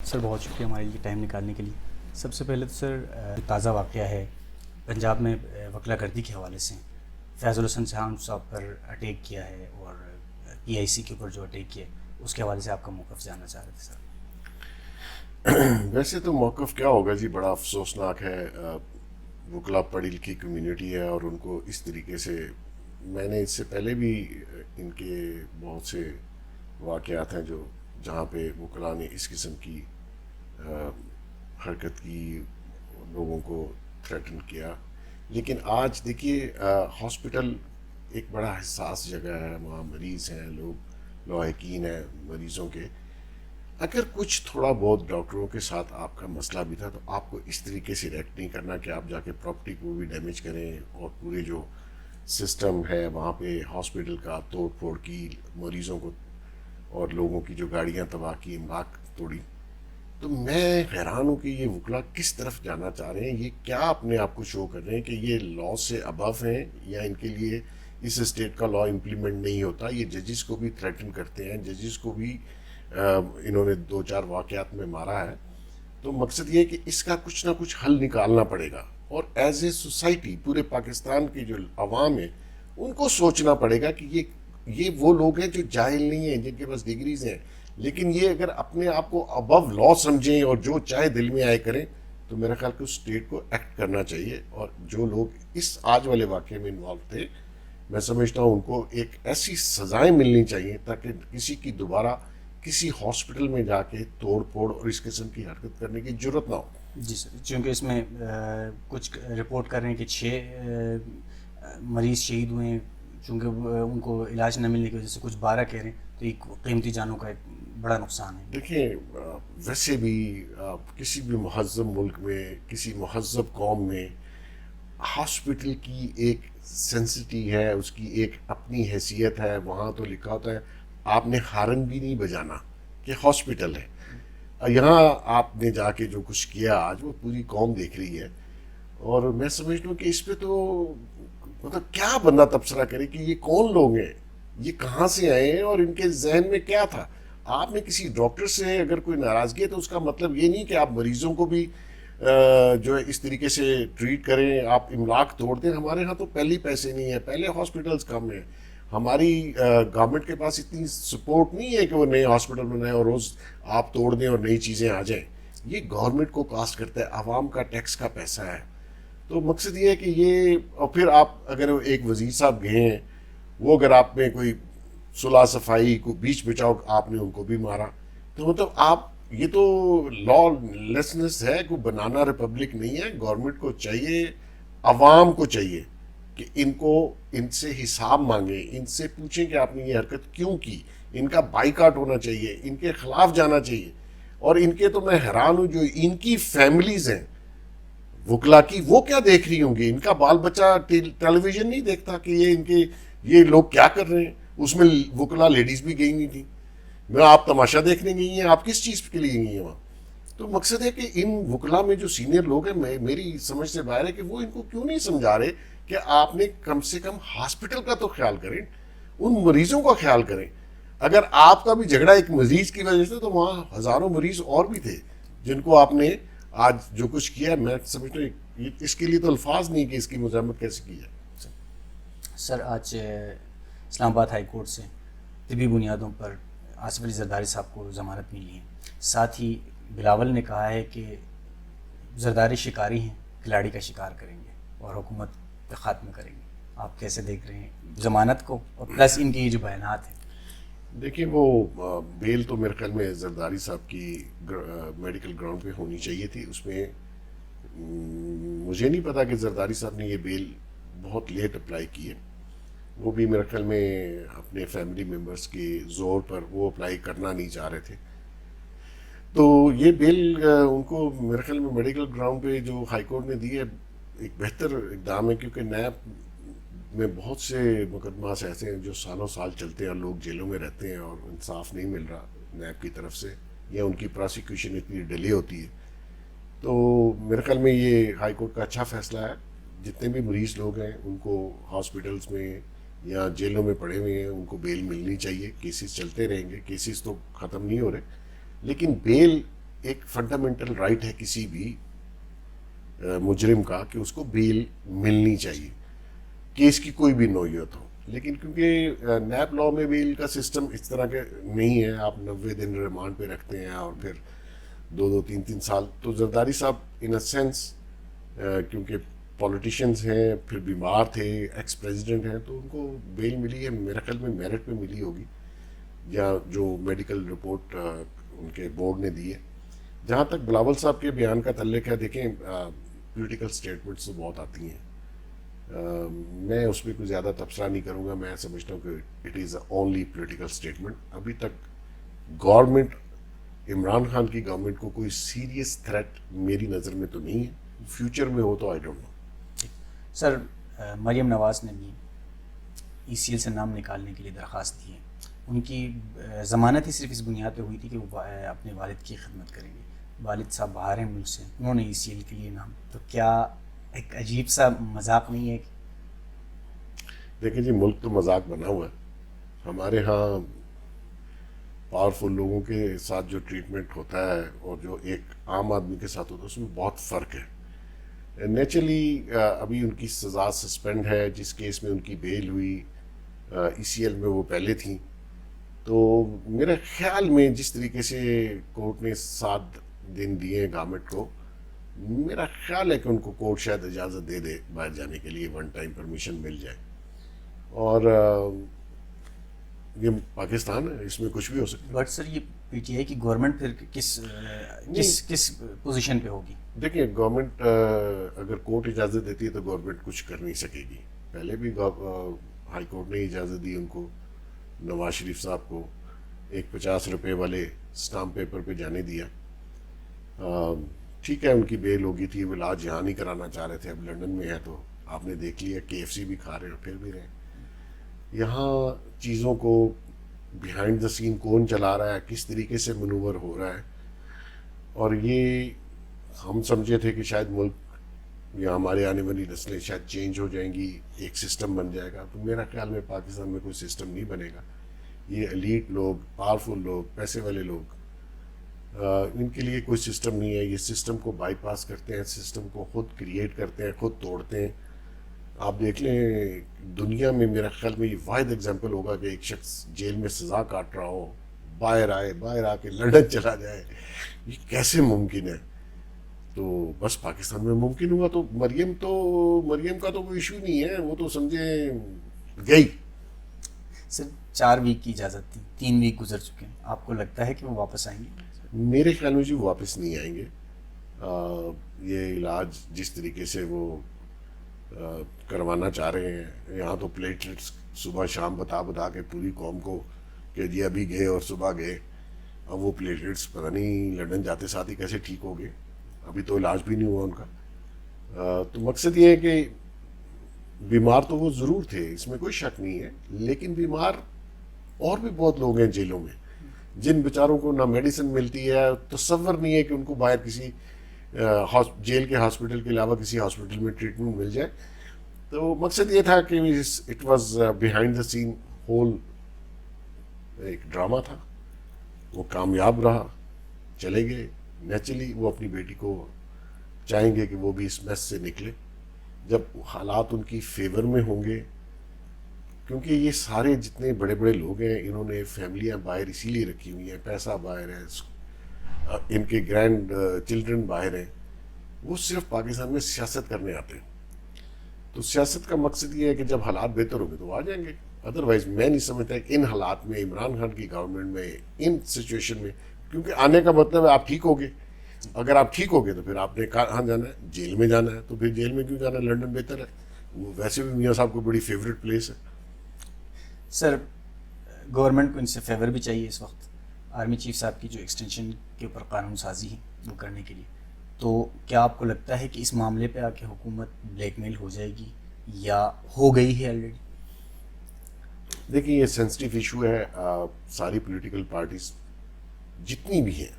سر بہت شکریہ ہمارے لیے ٹائم نکالنے کے لیے. سب سے پہلے تو سر تازہ واقعہ ہے پنجاب میں وکلا گردی کے حوالے سے فیض الحسن صاحب پر اٹیک کیا ہے اور پی آئی سی کے اوپر جو اٹیک کیا ہے اس کے حوالے سے آپ کا موقف جاننا چاہ رہے تھے سر. ویسے تو موقف کیا ہوگا جی، بڑا افسوسناک ہے. وکلا پڑھی لکھی کمیونٹی ہے اور ان کو اس طریقے سے، میں نے اس سے پہلے بھی ان کے بہت سے واقعات ہیں جہاں پہ وکلا نے اس قسم کی حرکت کی، لوگوں کو تھریٹن کیا. لیکن آج دیکھیے، ہاسپٹل ایک بڑا حساس جگہ ہے، وہاں مریض ہیں، لوگ لاحقین ہیں مریضوں کے. اگر کچھ تھوڑا بہت ڈاکٹروں کے ساتھ آپ کا مسئلہ بھی تھا تو آپ کو اس طریقے سے ریئیکٹ نہیں کرنا کہ آپ جا کے پراپرٹی کو بھی ڈیمیج کریں اور پورے جو سسٹم ہے وہاں پہ ہاسپٹل کا توڑ پھوڑ کی، مریضوں کو اور لوگوں کی جو گاڑیاں تباہ کی، املاک توڑی. تو میں حیران ہوں کہ یہ وکلا کس طرف جانا چاہ رہے ہیں. یہ کیا اپنے آپ کو شو کر رہے ہیں کہ یہ لا سے ابو ہیں، یا ان کے لیے اس اسٹیٹ کا لا امپلیمنٹ نہیں ہوتا. یہ ججز کو بھی تھریٹن کرتے ہیں، ججز کو بھی انہوں نے 2-4 واقعات میں مارا ہے. تو مقصد یہ ہے کہ اس کا کچھ نہ کچھ حل نکالنا پڑے گا، اور ایز اے سوسائٹی پورے پاکستان کی جو عوام ہے ان کو سوچنا پڑے گا کہ یہ وہ لوگ ہیں جو جاہل نہیں ہیں، جن کے پاس ڈگریز ہیں، لیکن یہ اگر اپنے آپ کو ابو لا سمجھیں اور جو چاہے دل میں آئے کریں تو میرا خیال کہ اس اسٹیٹ کو ایکٹ کرنا چاہیے. اور جو لوگ اس آج والے واقعے میں انوالو تھے، میں سمجھتا ہوں ان کو ایک ایسی سزائیں ملنی چاہیے تاکہ کسی کی دوبارہ کسی ہاسپٹل میں جا کے توڑ پھوڑ اور اس قسم کی حرکت کرنے کی ضرورت نہ ہو. جی سر، چونکہ اس میں کچھ رپورٹ کر رہے ہیں کہ 6 مریض شہید ہوئے ہیں، چونکہ ان کو علاج نہ ملنے کی وجہ سے کچھ 12 کہہ رہے ہیں، تو یہ قیمتی جانوں کا ایک بڑا نقصان ہے. دیکھیں، ویسے بھی کسی بھی مہذب ملک میں، کسی مہذب قوم میں ہاسپٹل کی ایک سینسٹی ہے، اس کی ایک اپنی حیثیت ہے. وہاں تو لکھا ہوتا ہے آپ نے ہارن بھی نہیں بجانا کہ ہاسپٹل ہے. یہاں آپ نے جا کے جو کچھ کیا آج وہ پوری قوم دیکھ رہی ہے. اور میں سمجھتا ہوں کہ اس پہ تو مطلب کیا بندہ تبصرہ کرے کہ یہ کون لوگ ہیں، یہ کہاں سے آئے ہیں اور ان کے ذہن میں کیا تھا. آپ نے کسی ڈاکٹر سے اگر کوئی ناراضگی ہے تو اس کا مطلب یہ نہیں کہ آپ مریضوں کو بھی جو ہے اس طریقے سے ٹریٹ کریں، آپ املاک توڑ دیں. ہمارے ہاں تو پہلے پیسے نہیں ہیں، پہلے ہاسپٹلز کم ہیں. ہماری گورنمنٹ کے پاس اتنی سپورٹ نہیں ہے کہ وہ نئے ہاسپٹل بنائیں اور روز آپ توڑ دیں اور نئی چیزیں آ جائیں. یہ گورنمنٹ کو کاسٹ کرتا ہے، عوام کا ٹیکس کا پیسہ ہے. تو مقصد یہ ہے کہ یہ، اور پھر آپ اگر ایک وزیر صاحب گئے ہیں، وہ اگر آپ میں کوئی صلح صفائی کو بیچ بچاؤ، آپ نے ان کو بھی مارا، تو مطلب آپ، یہ تو لا لیسنس ہے، کوئی بنانا ریپبلک نہیں ہے. گورنمنٹ کو چاہیے، عوام کو چاہیے کہ ان سے حساب مانگیں، ان سے پوچھیں کہ آپ نے یہ حرکت کیوں کی. ان کا بائیکاٹ ہونا چاہیے، ان کے خلاف جانا چاہیے. اور ان کے تو میں حیران ہوں جو ان کی فیملیز ہیں وکلا کی، وہ کیا دیکھ رہی ہوں گی. ان کا بال بچہ ٹیلی ویژن نہیں دیکھتا کہ یہ لوگ کیا کر رہے ہیں. اس میں وکلا لیڈیز بھی گئی نہیں تھی. میں آپ تماشا دیکھنے گئی ہیں، آپ کس چیز کے لیے گئی ہیں وہاں. تو مقصد ہے کہ ان وکلا میں جو سینئر لوگ ہیں، میری سمجھ سے باہر ہے کہ وہ ان کو کیوں نہیں سمجھا رہے کہ آپ نے کم سے کم ہاسپٹل کا تو خیال کریں، ان مریضوں کا خیال کریں. اگر آپ کا بھی جھگڑا ایک مریض کی وجہ سے، تو وہاں ہزاروں مریض اور بھی تھے جن کو آپ نے آج جو کچھ کیا. میں سمجھتا ہوں اس کے لیے تو الفاظ نہیں کہ اس کی مذمت کیسے کی جائے. سر آج اسلام آباد ہائی کورٹ سے طبی بنیادوں پر آصف علی زرداری صاحب کو ضمانت ملی ہے. ساتھ ہی بلاول نے کہا ہے کہ زرداری شکاری ہیں، کھلاڑی کا شکار کریں گے اور حکومت کا خاتمہ کریں گے. آپ کیسے دیکھ رہے ہیں ضمانت کو، اور پلس ان کے یہ جو بیانات ہیں؟ دیکھیں، وہ بیل تو میرے خیال میں زرداری صاحب کی میڈیکل گراؤنڈ پہ ہونی چاہیے تھی. اس میں مجھے نہیں پتا کہ زرداری صاحب نے یہ بیل بہت لیٹ اپلائی کی ہے. وہ بھی میرے خیال میں اپنے فیملی ممبرس کے زور پر وہ اپلائی کرنا نہیں چاہ رہے تھے. تو یہ بیل ان کو میرے خیال میں میڈیکل گراؤنڈ پہ جو ہائی کورٹ نے دی ہے ایک بہتر اقدام ہے، کیونکہ نیب میں بہت سے مقدمات ایسے ہیں جو سالوں سال چلتے ہیں اور لوگ جیلوں میں رہتے ہیں اور انصاف نہیں مل رہا نیب کی طرف سے، یا ان کی پراسیکیوشن اتنی ڈیلے ہوتی ہے. تو میرے خیال میں یہ ہائی کورٹ کا اچھا فیصلہ ہے. جتنے بھی مریض لوگ ہیں ان کو ہاسپٹلس میں یا جیلوں میں پڑے ہوئے ہیں ان کو بیل ملنی چاہیے. کیسز چلتے رہیں گے، کیسز تو ختم نہیں ہو رہے، لیکن بیل ایک فنڈامنٹل رائٹ ہے کسی بھی مجرم کا کہ اس کو بیل ملنی چاہیے، کیس کی کوئی بھی نوعیت ہو. لیکن کیونکہ نیب لا میں بیل کا سسٹم اس طرح کے نہیں ہے، آپ 90 دن ریمانڈ پہ رکھتے ہیں اور پھر 2-3 سال. تو زرداری صاحب ان اے سینس کیونکہ پولیٹیشینز ہیں، پھر بیمار تھے، ایکس پریزیڈنٹ ہیں، تو ان کو بیل ملی ہے میرے خیال میں میرٹ پہ ملی ہوگی، یا جو میڈیکل رپورٹ ان کے بورڈ نے دی ہے. جہاں تک بلاول صاحب کے بیان کا تعلق ہے، دیکھیں پولیٹیکل سٹیٹمنٹس تو بہت آتی ہیں، میں اس پہ کوئی زیادہ تبصرہ نہیں کروں گا. میں سمجھتا ہوں کہ it is only political statement. ابھی تک گورنمنٹ، عمران خان کی گورنمنٹ کو کوئی سیریس تھریٹ میری نظر میں تو نہیں ہے. فیوچر میں ہو تو آئی ڈونٹ نو. سر مریم نواز نے بھی ECL سے نام نکالنے کے لیے درخواست دی ہے. ان کی ضمانت ہی صرف اس بنیاد پہ ہوئی تھی کہ وہ اپنے والد کی خدمت کریں گے. والد صاحب باہر ہیں ملک سے، انہوں نے ECL کے لیے نام، تو کیا ایک عجیب سا مذاق نہیں ہے؟ دیکھیں جی، ملک تو مذاق بنا ہوا ہے. ہمارے ہاں پاورفل لوگوں کے ساتھ جو ٹریٹمنٹ ہوتا ہے اور جو ایک عام آدمی کے ساتھ ہوتا ہے، اس میں بہت فرق ہے. نیچرلی ابھی ان کی سزا سسپینڈ ہے، جس کیس میں ان کی بیل ہوئی ECL میں وہ پہلے تھیں. تو میرے خیال میں جس طریقے سے کورٹ نے 7 دن دیے گورنمنٹ کو، میرا خیال ہے کہ ان کو کورٹ شاید اجازت دے دے باہر جانے کے لیے، 1 ٹائم پرمیشن مل جائے. اور یہ پاکستان ہے، اس میں کچھ بھی ہو سکتا ہے. بٹ سر یہ PTI کی گورنمنٹ پھر کس پوزیشن پہ ہوگی؟ دیکھیے گورنمنٹ اگر کورٹ اجازت دیتی ہے تو گورنمنٹ کچھ کر نہیں سکے گی. پہلے بھی ہائی کورٹ نے اجازت دی ان کو، نواز شریف صاحب کو، ایک 50 روپے والے اسٹامپ پیپر پہ جانے دیا. ٹھیک ہے، ان کی بیل ہو گئی تھی، وہ علاج یہاں نہیں کرانا چاہ رہے تھے، اب لنڈن میں ہے. تو آپ نے دیکھ لیا KFC بھی کھا رہے اور پھر بھی رہے. یہاں چیزوں کو بیہائنڈ دا سین کون چلا رہا ہے، کس طریقے سے منور ہو رہا ہے. اور یہ ہم سمجھے تھے کہ شاید ملک یا ہمارے آنے والی نسلیں شاید چینج ہو جائیں گی، ایک سسٹم بن جائے گا. تو میرا خیال میں پاکستان میں کوئی سسٹم نہیں بنے گا. یہ ایلیٹ لوگ، پاورفل لوگ، پیسے والے لوگ، ان کے لیے کوئی سسٹم نہیں ہے. یہ سسٹم کو بائی پاس کرتے ہیں، سسٹم کو خود کریٹ کرتے ہیں، خود توڑتے ہیں. آپ دیکھ لیں دنیا میں میرا خیال میں یہ واحد ایگزامپل ہوگا کہ ایک شخص جیل میں سزا کاٹ رہا ہو، باہر آ کے لندن چلا جائے. یہ کیسے ممکن ہے؟ تو بس پاکستان میں ممکن ہوا. تو مریم کا تو کوئی ایشو نہیں ہے، وہ تو سمجھیں گئی. سر 4 ویک کی اجازت تھی، 3 ویک گزر چکے ہیں، آپ کو لگتا ہے کہ وہ واپس آئیں گے؟ میرے خیال میں جی واپس نہیں آئیں گے. یہ علاج جس طریقے سے وہ کروانا چاہ رہے ہیں، یہاں تو پلیٹلیٹس صبح شام بتا کے پوری قوم کو کہ جی ابھی گئے اور صبح گئے. اب وہ پلیٹلیٹس پتہ نہیں لندن جاتے ساتھ ہی کیسے ٹھیک ہو گئے. ابھی تو علاج بھی نہیں ہوا ان کا. تو مقصد یہ ہے کہ بیمار تو وہ ضرور تھے، اس میں کوئی شک نہیں ہے، لیکن بیمار اور بھی بہت لوگ ہیں جیلوں میں جن بیچاروں کو نہ میڈیسن ملتی ہے. تصور نہیں ہے کہ ان کو باہر کسی جیل کے ہاسپٹل کے علاوہ کسی ہاسپٹل میں ٹریٹمنٹ مل جائے. تو مقصد یہ تھا کہ it was behind the scene whole ایک ڈرامہ تھا. وہ کامیاب رہا، چلے گئے. نیچرلی وہ اپنی بیٹی کو چاہیں گے کہ وہ بھی اس میس سے نکلے جب حالات ان کی فیور میں ہوں گے. کیونکہ یہ سارے جتنے بڑے بڑے لوگ ہیں انہوں نے فیملیاں باہر اسی لیے رکھی ہوئی ہیں، پیسہ باہر ہے، ان کے گرینڈ چلڈرن باہر ہیں. وہ صرف پاکستان میں سیاست کرنے آتے ہیں. تو سیاست کا مقصد یہ ہے کہ جب حالات بہتر ہوں گے تو آ جائیں گے. ادروائز میں نہیں سمجھتا کہ ان حالات میں عمران خان کی گورنمنٹ میں ان سچویشن میں، کیونکہ آنے کا مطلب ہے آپ ٹھیک ہوگے. اگر آپ ٹھیک ہوگے تو پھر آپ نے کہاں جانا ہے؟ جیل میں جانا ہے. تو پھر جیل میں کیوں جانا ہے؟ لنڈن بہتر ہے. وہ ویسے بھی میاں صاحب کو بڑی فیوریٹ پلیس ہے. سر گورنمنٹ کو ان سے فیور بھی چاہیے اس وقت، آرمی چیف صاحب کی جو ایکسٹینشن کے اوپر قانون سازی ہے وہ کرنے کے لیے. تو کیا آپ کو لگتا ہے کہ اس معاملے پہ آ کے حکومت بلیک میل ہو جائے گی یا ہو گئی ہے آلریڈی؟ دیکھیں یہ سینسٹیو ایشو ہے. ساری پولیٹیکل پارٹیز جتنی بھی ہیں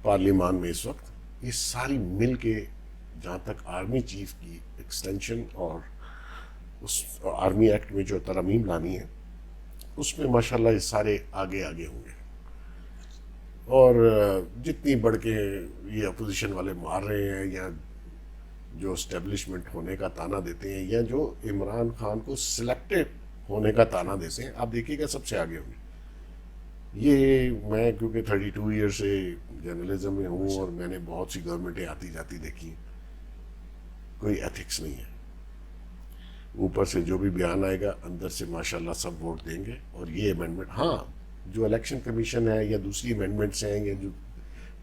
پارلیمان میں اس وقت، یہ ساری مل کے جہاں تک آرمی چیف کی ایکسٹینشن اور اس آرمی ایکٹ میں جو ترامیم لانی ہے اس میں ماشاءاللہ یہ سارے آگے ہوں گے. اور جتنی بڑھ کے یہ اپوزیشن والے مار رہے ہیں یا جو اسٹیبلشمنٹ ہونے کا تانا دیتے ہیں یا جو عمران خان کو سلیکٹڈ ہونے کا تانا دیتے ہیں، آپ دیکھیے گا سب سے آگے ہوں گے. یہ میں کیونکہ 32 ایئر سے جرنلزم میں ہوں اور میں نے بہت سی گورنمنٹیں آتی جاتی دیکھی ہیں، کوئی ایتھکس نہیں ہے. اوپر سے جو بھی بیان آئے گا اندر سے ماشاءاللہ سب ووٹ دیں گے. اور یہ امینڈمنٹ، ہاں جو الیکشن کمیشن ہے یا دوسری امینڈمنٹس ہیں یا جو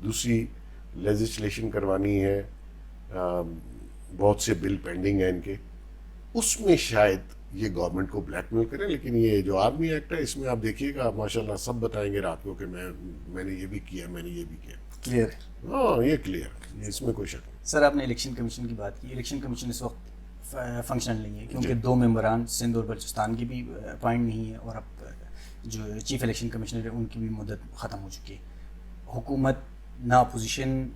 دوسری لیجسلیشن کروانی ہے، بہت سے بل پینڈنگ ہیں ان کے، اس میں شاید یہ گورنمنٹ کو بلیک میل کریں. لیکن یہ جو آرمی ایکٹ ہے اس میں آپ دیکھیے گا ماشاءاللہ سب بتائیں گے رات کو کہ میں نے یہ بھی کیا، میں نے یہ بھی کیا. کلیئر ہے. ہاں یہ کلیئر ہے، اس میں کوئی شک نہیں. سر آپ نے الیکشن کمیشن کی بات کی. الیکشن کمیشن اس وقت فنکشنل نہیں ہے کیونکہ 2 ممبران سندھ اور بلوچستان کی بھی اپائنٹ نہیں ہے، اور اب جو چیف الیکشن کمشنر ہے ان کی بھی مدت ختم ہو چکی ہے. حکومت نہ اپوزیشن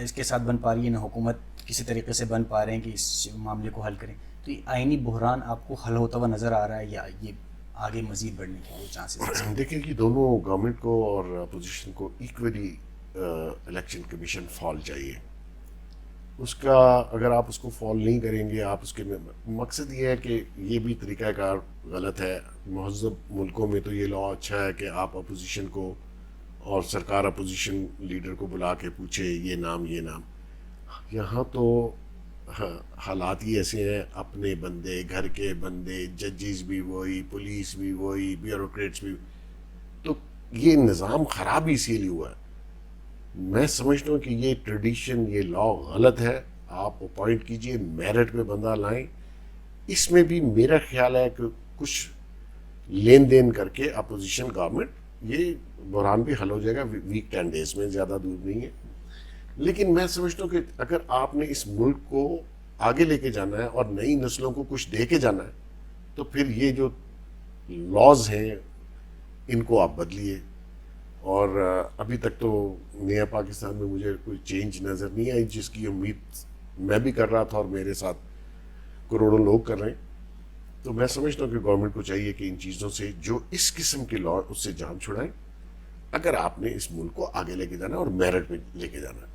اس کے ساتھ بن پا رہی ہے، نہ حکومت کسی طریقے سے بن پا رہے ہیں کہ اس معاملے کو حل کریں. تو یہ آئینی بحران آپ کو حل ہوتا ہوا نظر آ رہا ہے یا یہ آگے مزید بڑھنے کے لیے چانسز ہیں؟ دیکھیں کہ دونوں گورنمنٹ کو اور اپوزیشن کو ایکولی الیکشن کمیشن فال چاہیے. اس کا اگر آپ اس کو فال نہیں کریں گے، آپ اس کے مقصد یہ ہے کہ یہ بھی طریقہ کار غلط ہے. مہذب ملکوں میں تو یہ لا اچھا ہے کہ آپ اپوزیشن کو اور سرکار اپوزیشن لیڈر کو بلا کے پوچھے یہ نام یہ نام. یہاں تو حالات ہی ایسے ہیں، اپنے بندے، گھر کے بندے، ججز بھی وہی، پولیس بھی وہی، بیوروکریٹس بھی. تو یہ نظام خراب اسی لیے ہوا ہے. میں سمجھتا ہوں کہ یہ ٹریڈیشن، یہ لا غلط ہے. آپ اپوائنٹ کیجئے، میرٹ پہ بندہ لائیں. اس میں بھی میرا خیال ہے کہ کچھ لین دین کر کے اپوزیشن گورنمنٹ، یہ بحران بھی حل ہو جائے گا ویک 10 days میں، زیادہ دور نہیں ہے. لیکن میں سمجھتا ہوں کہ اگر آپ نے اس ملک کو آگے لے کے جانا ہے اور نئی نسلوں کو کچھ دے کے جانا ہے تو پھر یہ جو لاز ہیں ان کو آپ بدلیے. اور ابھی تک تو نیا پاکستان میں مجھے کوئی چینج نظر نہیں آئی جس کی امید میں بھی کر رہا تھا اور میرے ساتھ کروڑوں لوگ کر رہے ہیں. تو میں سمجھتا ہوں کہ گورنمنٹ کو چاہیے کہ ان چیزوں سے جو اس قسم کے لا اس سے جان چھڑائیں اگر آپ نے اس ملک کو آگے لے کے جانا ہے اور میرٹ پہ لے کے جانا ہے.